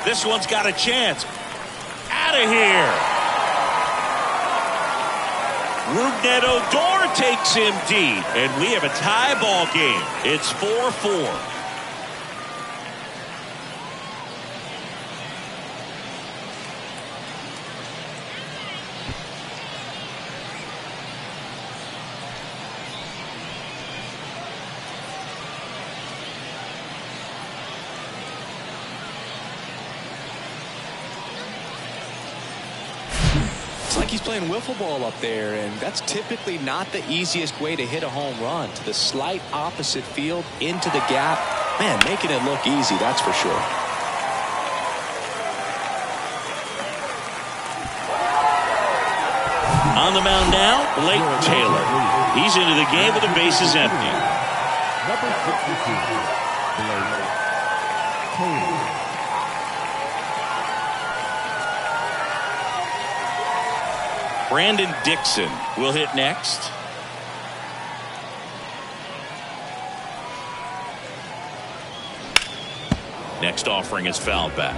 This one's got a chance. Out of here. Rugden Odor takes him deep. And we have a tie ball game. It's 4-4. He's playing wiffle ball up there, and that's typically not the easiest way to hit a home run. To the slight opposite field, into the gap. Man, making it look easy, that's for sure. On the mound now, Blake Taylor. He's into the game with the bases empty. Number 62, Blake Taylor. Brandon Dixon will hit next. Next offering is fouled back.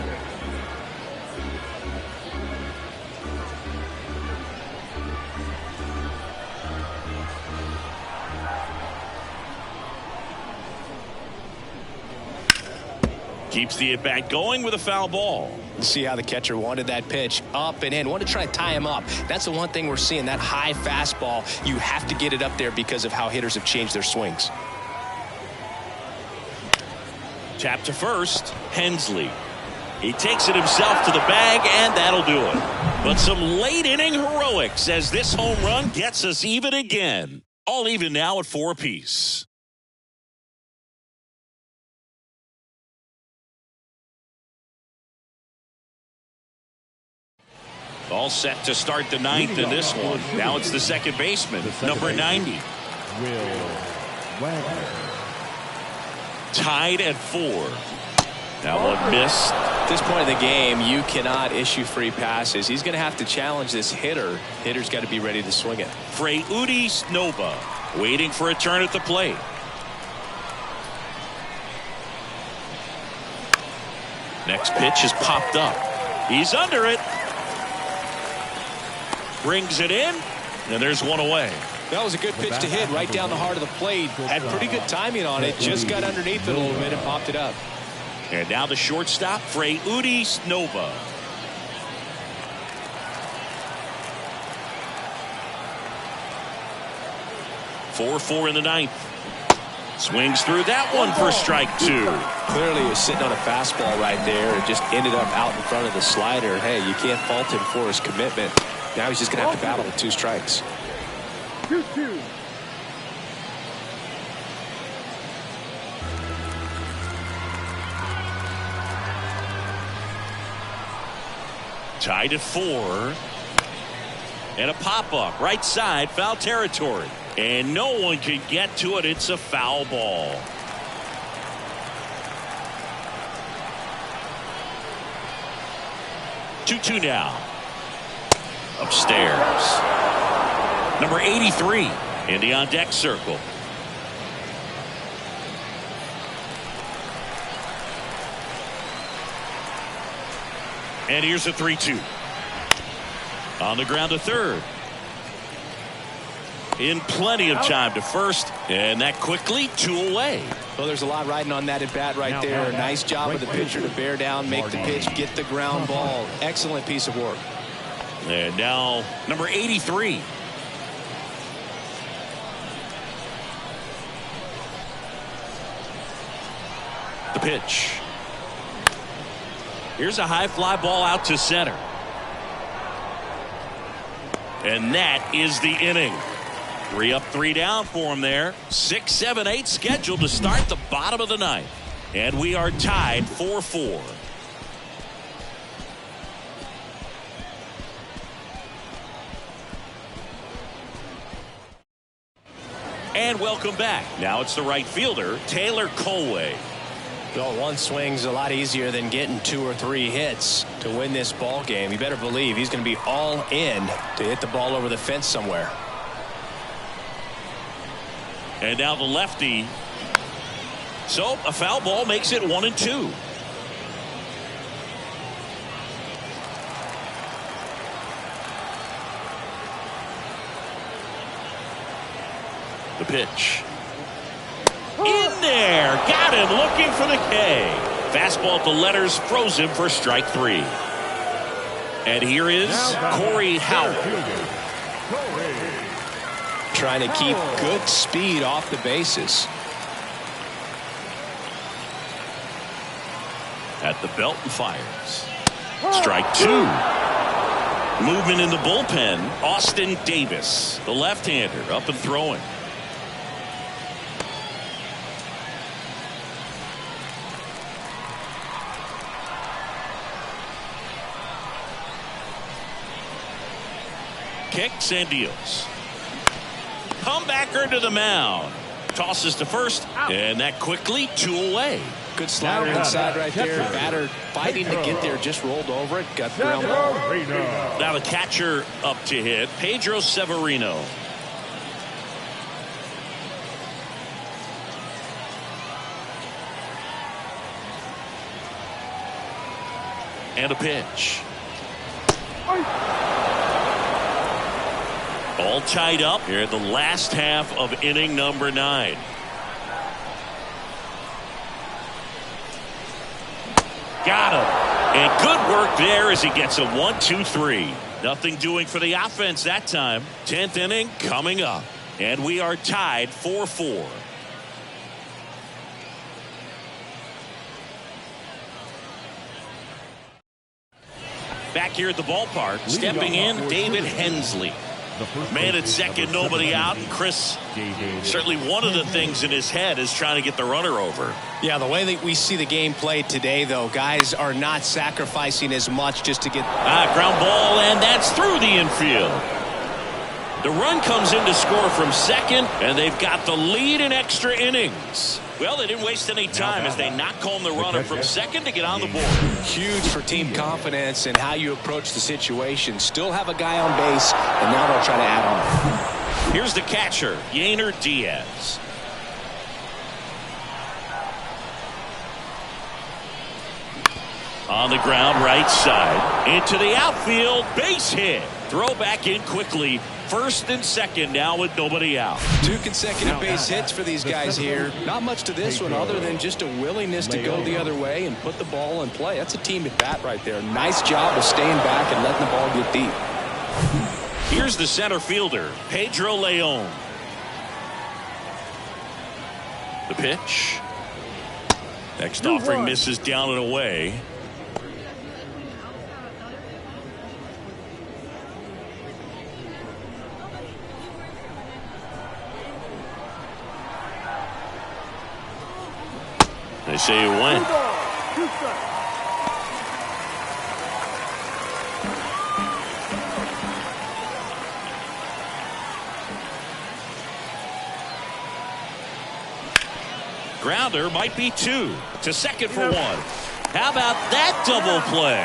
Keeps the at-bat going with a foul ball. See how the catcher wanted that pitch up and in. Wanted to try to tie him up. That's the one thing we're seeing, that high fastball. You have to get it up there because of how hitters have changed their swings. Tap to first, Hensley. He takes it himself to the bag, and that'll do it. But some late inning heroics as this home run gets us even again. All even now at 4 apiece. All set to start the 9th in this one. Now it's the second baseman, number 90. Will Wagner. Tied at 4. That one missed. At this point in the game, you cannot issue free passes. He's going to have to challenge this hitter. Hitter's got to be ready to swing it. Freudi Snova waiting for a turn at the plate. Next pitch is popped up. He's under it. Brings it in, and there's 1 away. That was a good pitch to hit right down the heart of the plate. Had pretty good timing on it. Just got underneath it a little bit and popped it up. And now the shortstop, Freudi Snova. 4-4 in the ninth. Swings through that one for strike 2. Clearly he was sitting on a fastball right there and just ended up out in front of the slider. Hey, you can't fault him for his commitment. Now he's just going to have to battle with 2 strikes. 2-2. Tied at 4. And a pop-up right side, foul territory. And no one can get to it. It's a foul ball. Two now. Upstairs. Number 83 in the on-deck circle. And here's a 3-2. On the ground to third. In plenty of time to first. And that quickly 2 away. Well, there's a lot riding on that at bat right there. Nice job of the pitcher to bear down, make the pitch, get the ground ball. Excellent piece of work. And now number 83. The pitch. Here's a high fly ball out to center. And that is the inning. 3 up, 3 down for him there. 6, 7, 8 scheduled to start the bottom of the ninth. And we are tied 4-4. And welcome back. Now it's the right fielder, Taylor Colway. Well, 1 swing's a lot easier than getting 2 or 3 hits to win this ball game. You better believe he's going to be all in to hit the ball over the fence somewhere. And now the lefty. So a foul ball makes it 1-2. The pitch. In there. Got him looking for the K. Fastball at the letters froze him for strike 3. And here is Corey Howell. Trying to keep good speed off the bases. At the belt and fires. Strike 2. Movement in the bullpen. Austin Davis, the left-hander, up and throwing. Kicks and deals. Comebacker to the mound. Tosses to first. And that quickly 2 away. Good slider inside right there. Batter fighting to get there. Just rolled over it. Got the ground ball. Now the catcher up to hit. Pedro Severino. And a pitch. All tied up here in the last half of inning number 9. Got him. And good work there as he gets a 1-2-3. Nothing doing for the offense that time. 10th inning coming up. And we are tied 4-4. Back here at the ballpark, stepping in, David Hensley. Man at second, nobody out. And Chris, certainly one of the things in his head is trying to get the runner over. Yeah, the way that we see the game played today, though, guys are not sacrificing as much just to get... Ground ball, and that's through the infield. The run comes in to score from second, and they've got the lead in extra innings. Well, they didn't waste any time as they knock home the runner from second to get on the board. Huge for team confidence and how you approach the situation. Still have a guy on base, and now they'll try to add on. Here's the catcher, Yainer Diaz. On the ground, right side. Into the outfield, base hit. Throw back in quickly. First and second now with nobody out. 2 consecutive base hits for these guys here. Not much to this one other than just a willingness to go the other way and put the ball in play. That's a team at bat right there. Nice job of staying back and letting the ball get deep. Here's the center fielder, Pedro Leon. The pitch. Next offering misses down and away. They say it went. Grounder might be 2 to second for 1. How about that double play?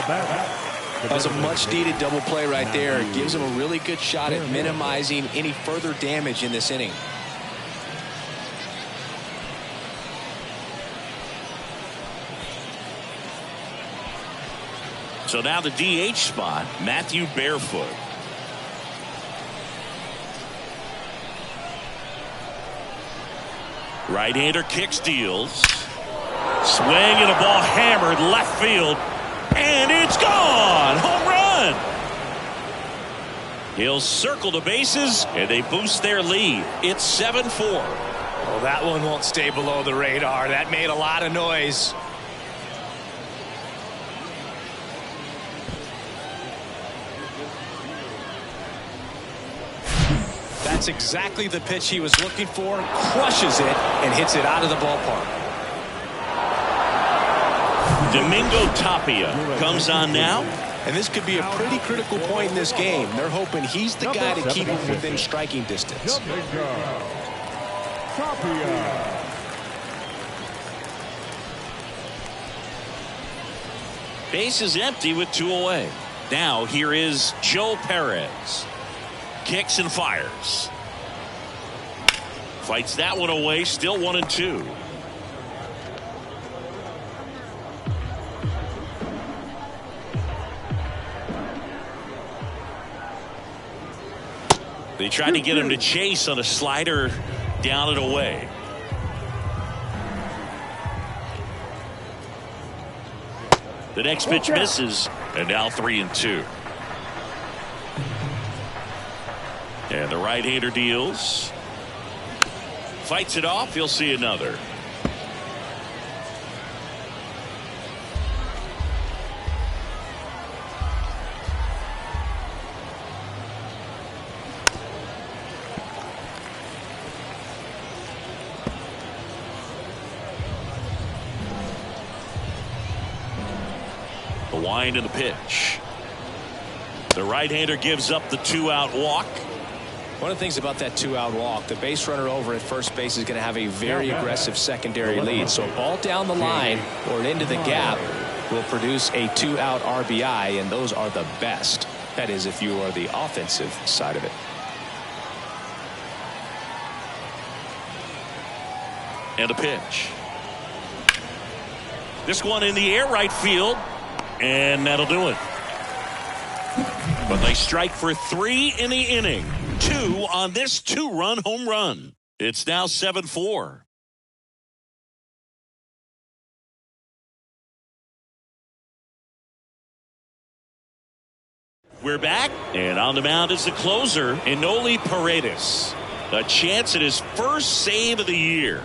That was a much-needed double play right there. It gives him a really good shot at minimizing any further damage in this inning. So now the DH spot, Matthew Barefoot. Right-hander kicks, deals. Swing and a ball hammered left field. And it's gone! Home run! He'll circle the bases, and they boost their lead. It's 7-4. Well, that one won't stay below the radar. That made a lot of noise. That's exactly the pitch he was looking for. Crushes it and hits it out of the ballpark. Domingo Tapia comes on now. And this could be a pretty critical point in this game. They're hoping he's the guy to keep him within striking distance. Base is empty with 2 away. Now here is Joe Perez. Kicks and fires. Fights that one away. Still 1-2. They tried to get him to chase on a slider down and away. The next pitch misses, and now 3-2. And the right-hander deals. Fights it off. He'll see another. The wind of the pitch. The right-hander gives up the 2-out walk. One of the things about that 2-out walk, the base runner over at first base is going to have a very aggressive secondary lead. So a ball down the line or into the gap will produce a 2-out RBI, and those are the best. That is, if you are the offensive side of it. And a pitch. This one in the air, right field, and that'll do it. But they strike for 3 in the inning. 2 on this 2-run home run. It's now 7-4. We're back, and on the mound is the closer, Enoli Paredes. A chance at his first save of the year.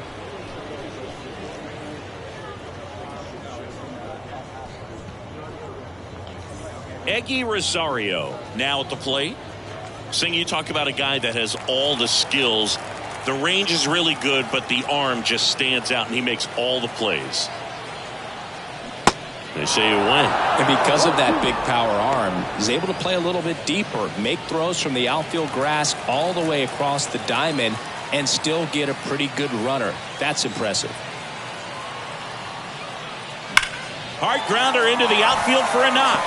Eggy Rosario now at the plate. Sing, you talk about a guy that has all the skills. The range is really good, but the arm just stands out, and he makes all the plays. They say it went. And because of that big power arm, he's able to play a little bit deeper, make throws from the outfield grass all the way across the diamond, and still get a pretty good runner. That's impressive. Hard grounder into the outfield for a knock.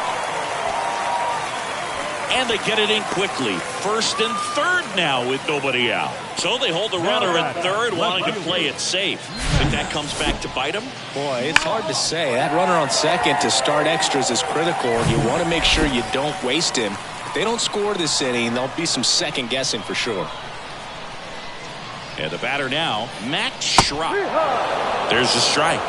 And they get it in quickly. First and third now with nobody out. So they hold the runner at third, wanting to play it safe. Think that comes back to bite them? Boy, it's hard to say. That runner on second to start extras is critical. You want to make sure you don't waste him. If they don't score this inning, there'll be some second guessing for sure. And the batter now, Max Schrock. There's the strike.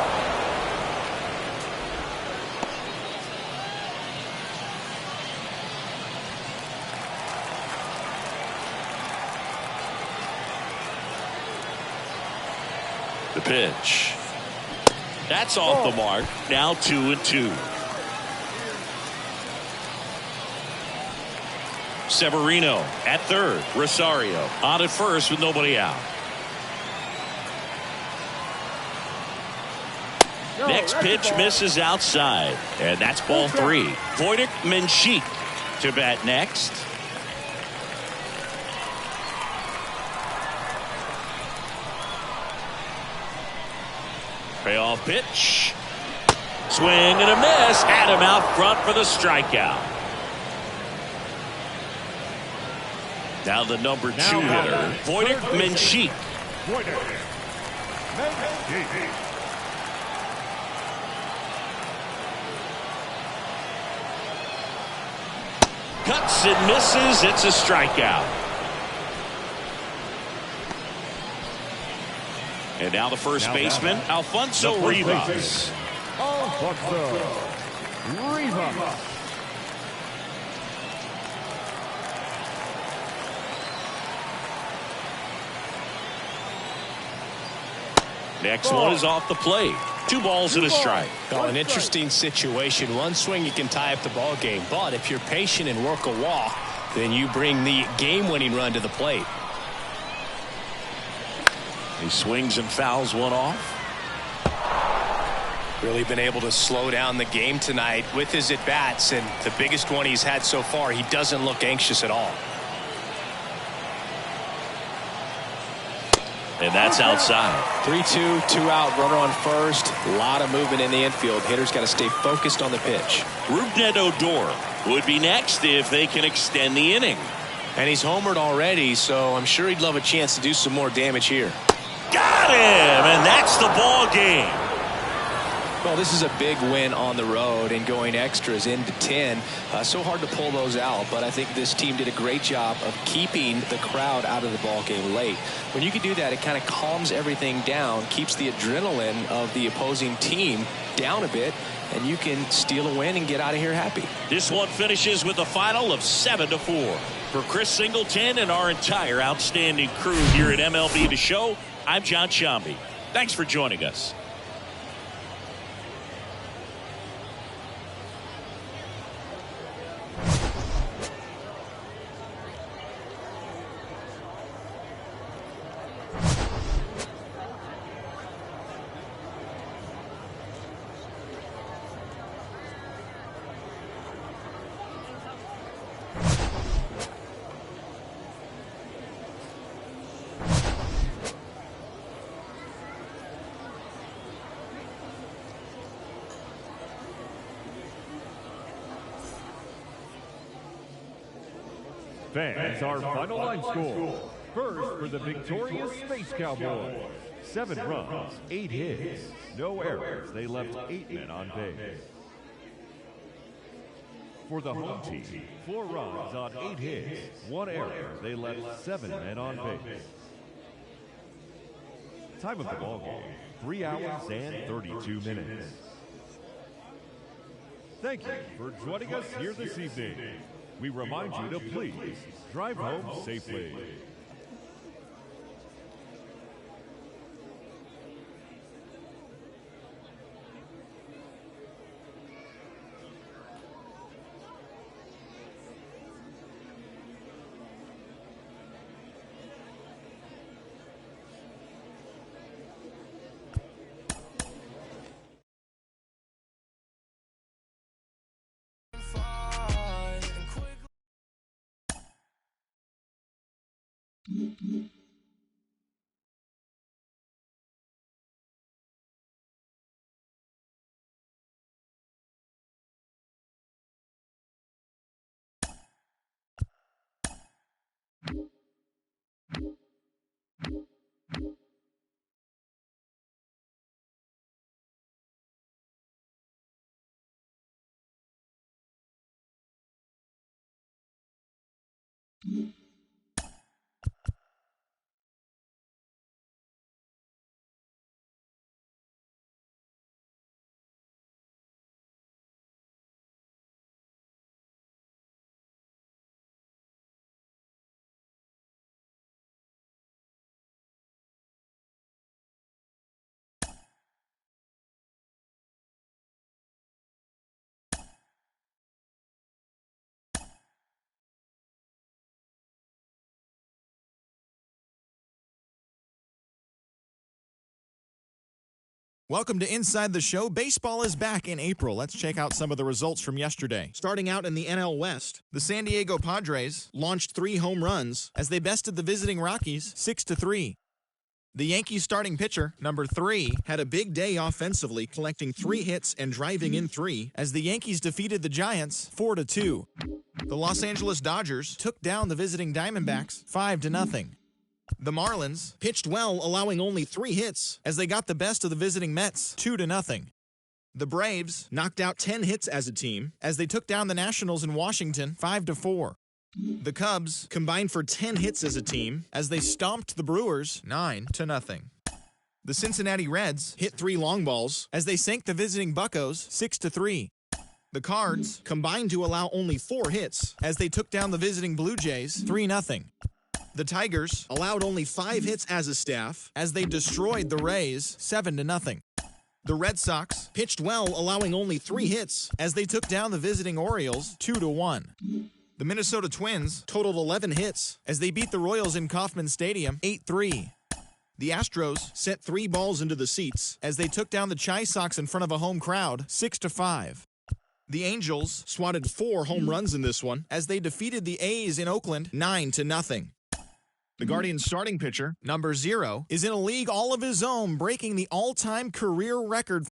The pitch. That's off the mark. Now 2-2. Severino at third. Rosario on at first with nobody out. Next pitch misses outside. And that's ball 3. Voidic Menchik to bat next. Payoff pitch. Swing and a miss. Had him out front for the strikeout. Now the number 2 hitter, Voidic Menchik. Cuts and misses. It's a strikeout. And now the first baseman, Alfonso Rivas. Next one is off the plate. 2 balls and a strike. Well, an interesting situation. One swing you can tie up the ball game, but if you're patient and work a walk, then you bring the game-winning run to the plate. He swings and fouls one off. Really been able to slow down the game tonight with his at-bats, and the biggest one he's had so far, he doesn't look anxious at all. And that's outside. 3-2, 2 out, runner on first. A lot of movement in the infield. Hitters got to stay focused on the pitch. Rougned Odor would be next if they can extend the inning. And he's homered already, so I'm sure he'd love a chance to do some more damage here. Got him, and that's the ball game. Well, this is a big win on the road, and going extras into 10. So hard to pull those out, but I think this team did a great job of keeping the crowd out of the ball game late. When you can do that, it kind of calms everything down, keeps the adrenaline of the opposing team down a bit, and you can steal a win and get out of here happy. This one finishes with a final of 7-4. For Chris Singleton and our entire outstanding crew here at MLB The Show, I'm John Sciambi. Thanks for joining us. Fans, our final line score. First for the victorious Space Cowboys. 7 runs, 8 hits, no errors. They left 8 men on base. For the home team, 4 runs on 8 hits, 1 error. They left 7 men on base. Time of the ball game, 3 hours and 32 minutes. Thank you for joining us here this evening. We remind you to please drive home safely. Welcome to Inside the Show. Baseball is back in April. Let's check out some of the results from yesterday. Starting out in the NL West, the San Diego Padres launched 3 home runs as they bested the visiting Rockies 6-3. The Yankees starting pitcher, number 3, had a big day offensively, collecting 3 hits and driving in 3 as the Yankees defeated the Giants 4-2. The Los Angeles Dodgers took down the visiting Diamondbacks 5-0. The Marlins pitched well, allowing only 3 hits as they got the best of the visiting Mets 2-0. The Braves knocked out 10 hits as a team as they took down the Nationals in Washington 5-4. The Cubs combined for 10 hits as a team as they stomped the Brewers 9-0. The Cincinnati Reds hit 3 long balls as they sank the visiting Buccos 6-3. The Cards combined to allow only 4 hits as they took down the visiting Blue Jays 3-0. The Tigers allowed only 5 hits as a staff as they destroyed the Rays 7-0. The Red Sox pitched well, allowing only 3 hits as they took down the visiting Orioles 2-1. The Minnesota Twins totaled 11 hits as they beat the Royals in Kauffman Stadium 8-3. The Astros sent 3 balls into the seats as they took down the Chi Sox in front of a home crowd 6-5. The Angels swatted 4 home runs in this one as they defeated the A's in Oakland 9-0. The Guardians starting pitcher, number 0, is in a league all of his own, breaking the all-time career record